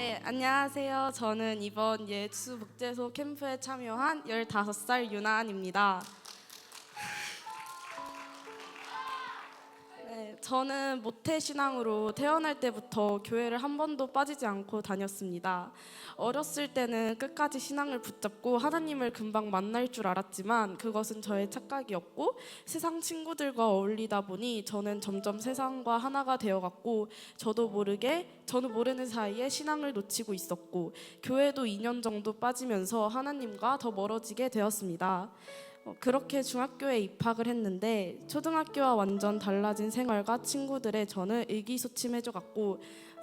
네, 안녕하세요. 저는 이번 예수복재소 캠프에 참여한 15살 유나은입니다. 네, 저는 모태신앙으로 태어날 때부터 교회를 한 번도 빠지지 않고 다녔습니다. 어렸을 때는 끝까지 신앙을 붙잡고 하나님을 금방 만날 줄 알았지만 그것은 저의 착각이었고, 세상 친구들과 어울리다 보니 저는 점점 세상과 하나가 되어갔고, 저는 모르는 사이에 신앙을 놓치고 있었고, 교회도 2년 정도 빠지면서 하나님과 더 멀어지게 되었습니다. 그렇게 중학교에 입학을 했는데 초등학교와 완전 달라진 생활과 친구들의 저는 의기소침해져갔고,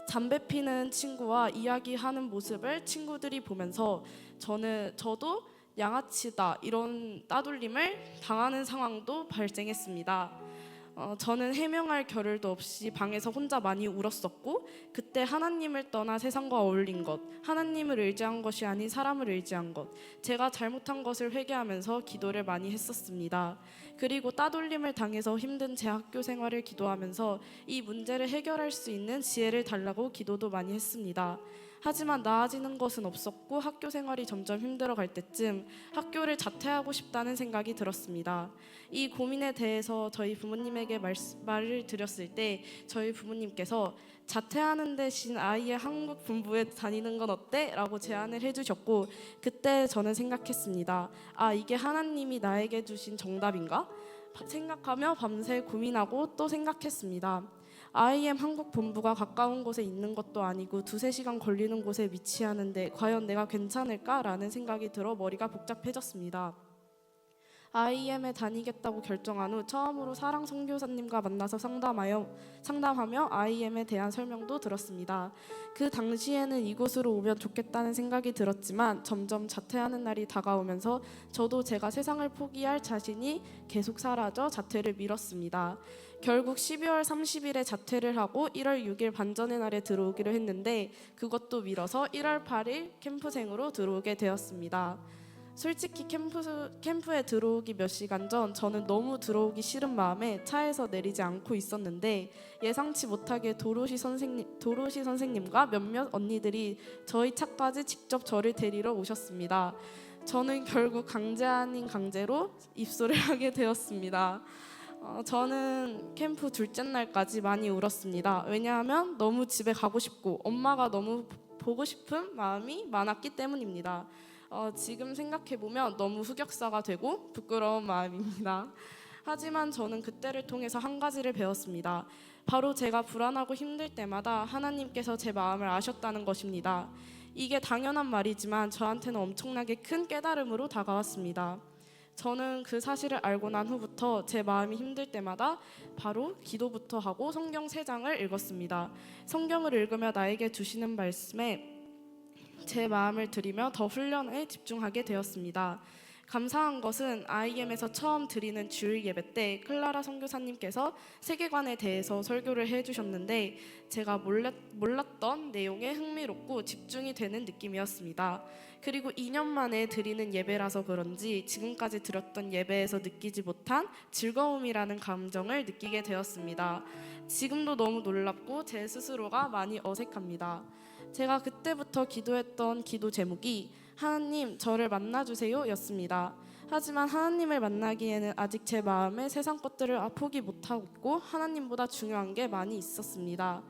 담배 피는 친구와 이야기하는 모습을 친구들이 보면서 저도 양아치다 이런 따돌림을 당하는 상황도 발생했습니다. 저는 해명할 겨를도 없이 방에서 혼자 많이 울었었고, 그때 하나님을 떠나 세상과 어울린 것, 하나님을 의지한 것이 아닌 사람을 의지한 것, 제가 잘못한 것을 회개하면서 기도를 많이 했었습니다. 그리고 따돌림을 당해서 힘든 제 학교 생활을 기도하면서 이 문제를 해결할 수 있는 지혜를 달라고 기도도 많이 했습니다. 하지만 나아지는 것은 없었고, 학교 생활이 점점 힘들어갈 때쯤 학교를 자퇴하고 싶다는 생각이 들었습니다. 이 고민에 대해서 저희 부모님에게 말을 드렸을 때 저희 부모님께서 자퇴하는 대신 아이의 한국 본부에 다니는 건 어때? 라고 제안을 해주셨고, 그때 저는 생각했습니다. 이게 하나님이 나에게 주신 정답인가? 생각하며 밤새 고민하고 또 생각했습니다. IM 한국 본부가 가까운 곳에 있는 것도 아니고 2~3시간 걸리는 곳에 위치하는데 과연 내가 괜찮을까라는 생각이 들어 머리가 복잡해졌습니다. IM에 다니겠다고 결정한 후 처음으로 사랑 선교사님과 만나서 상담하며 IM에 대한 설명도 들었습니다. 그 당시에는 이곳으로 오면 좋겠다는 생각이 들었지만 점점 자퇴하는 날이 다가오면서 저도 제가 세상을 포기할 자신이 계속 사라져 자퇴를 미뤘습니다. 결국 12월 30일에 자퇴를 하고 1월 6일 반전의 날에 들어오기로 했는데 그것도 미뤄서 1월 8일 캠프생으로 들어오게 되었습니다. 솔직히 캠프에 들어오기 몇 시간 전 저는 너무 들어오기 싫은 마음에 차에서 내리지 않고 있었는데, 예상치 못하게 도로시 선생님과 몇몇 언니들이 저희 차까지 직접 저를 데리러 오셨습니다. 저는 결국 강제 아닌 강제로 입소를 하게 되었습니다. 저는 캠프 둘째 날까지 많이 울었습니다. 왜냐하면 너무 집에 가고 싶고 엄마가 너무 보고 싶은 마음이 많았기 때문입니다. 지금 생각해보면 너무 흑역사가 되고 부끄러운 마음입니다. 하지만 저는 그때를 통해서 한 가지를 배웠습니다. 바로 제가 불안하고 힘들 때마다 하나님께서 제 마음을 아셨다는 것입니다. 이게 당연한 말이지만 저한테는 엄청나게 큰 깨달음으로 다가왔습니다. 저는 그 사실을 알고 난 후부터 제 마음이 힘들 때마다 바로 기도부터 하고 성경 3장을 읽었습니다. 성경을 읽으며 나에게 주시는 말씀에 제 마음을 들이며 더 훈련에 집중하게 되었습니다. 감사한 것은 IM에서 처음 드리는 주일 예배 때 클라라 선교사님께서 세계관에 대해서 설교를 해주셨는데 제가 몰랐던 내용에 흥미롭고 집중이 되는 느낌이었습니다. 그리고 2년 만에 드리는 예배라서 그런지 지금까지 드렸던 예배에서 느끼지 못한 즐거움이라는 감정을 느끼게 되었습니다. 지금도 너무 놀랍고 제 스스로가 많이 어색합니다. 제가 그때부터 기도했던 기도 제목이 하나님 저를 만나주세요 였습니다. 하지만 하나님을 만나기에는 아직 제 마음에 세상 것들을 포기 못하고 있고 하나님보다 중요한 게 많이 있었습니다.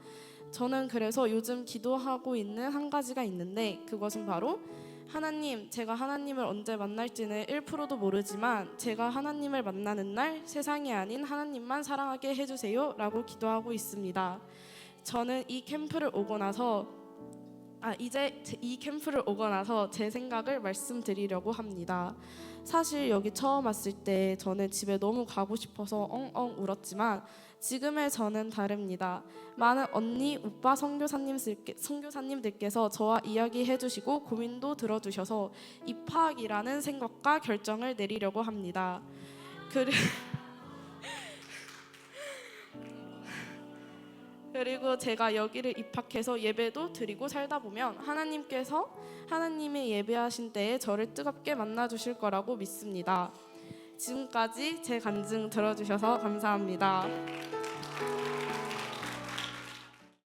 저는 그래서 요즘 기도하고 있는 한 가지가 있는데 그것은 바로 하나님, 제가 하나님을 언제 만날지는 1%도 모르지만 제가 하나님을 만나는 날 세상이 아닌 하나님만 사랑하게 해주세요 라고 기도하고 있습니다. 저는 이 캠프를 오고 나서 제 생각을 말씀드리려고 합니다. 사실 여기 처음 왔을 때 저는 집에 너무 가고 싶어서 엉엉 울었지만 지금의 저는 다릅니다. 많은 언니, 오빠 선교사님들께서 저와 이야기해 주시고 고민도 들어주셔서 입학이라는 생각과 결정을 내리려고 합니다. 그리고 제가 여기를 입학해서 예배도 드리고 살다 보면 하나님이 예배하신 때에 저를 뜨겁게 만나주실 거라고 믿습니다. 지금까지 제 간증 들어주셔서 감사합니다.